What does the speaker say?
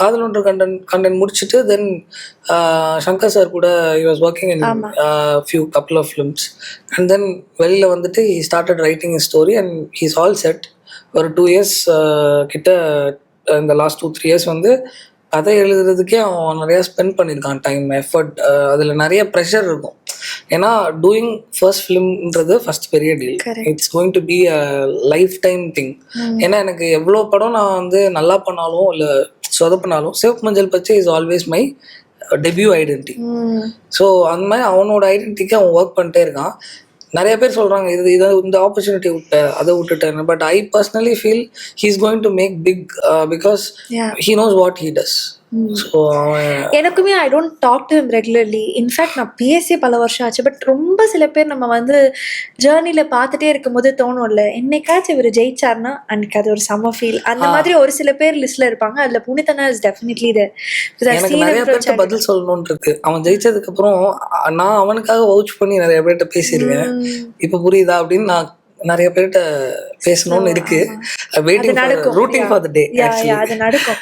காதல் ஒன்று கண்டன் முடிச்சுட்டு தென் சங்கர் சார் கூட he was working in few couple of films and then வெளியில வந்துட்டு he started writing his story and he's all set. ஒரு 2 years கிட்ட இந்த லாஸ்ட் 2-3 years வந்து கதை எழுதுறதுக்கே அவன் நிறையா ஸ்பெண்ட் பண்ணியிருக்கான் டைம் எஃபர்ட். அதில் நிறைய ப்ரெஷர் இருக்கும். ஏன்னா டூயிங் ஃபர்ஸ்ட் ஃபிலிம்ன்றது ஃபர்ஸ்ட் பெரிய deal. It's going to be a life time thing. ஏன்னா எனக்கு எவ்வளோ படம் நான் வந்து நல்லா பண்ணாலும் இல்லை சொதப்பினாலும் சிவப்பு மஞ்சள் பச்சை is always my debut identity. So அந்த மாதிரி அவனோட ஐடென்டிட்டிக்கு அவன் ஒர்க் பண்ணிட்டே இருக்கான். நிறைய பேர் சொல்கிறாங்க இந்த ஆப்பர்ச்சுனிட்டி விட்ட அதை விட்டுட்டேன். But I personally feel he is going to make big because he knows what he does. So எனக்குமே I don't talk to him regularly. In fact நான் பிஎஸ்சி பல வருஷம் ஆச்சு. பட் ரொம்ப சில பேர் நம்ம வந்து ஜேர்னியில் பார்த்துட்டே இருக்கும்போது தோணும்ல, என்னைக்காச்சும் இவர் ஜெயிச்சார்னா அன்னைக்கு அது ஒரு செம்ம ஃபீல். அந்த மாதிரி ஒரு சில பேர் லிஸ்ட்ல இருப்பாங்க. அதில் புனிதனா இஸ் டெஃபினெட்லி தேர். எனக்கு நிறைய பேர்கிட்ட பதில் சொல்லணும்னு இருக்கு. அவன் ஜெயிச்சதுக்கு அப்புறம் நான் அவனுக்காக வவுச் பண்ணி நிறைய பேர்கிட்ட பேசியிருக்கேன். இப்போ புரியுதா அப்படின்னு நான் நிறைய பேர்கிட்ட பேசணும்னு இருக்கு. Waiting for rooting for the day. அது நடக்கும்.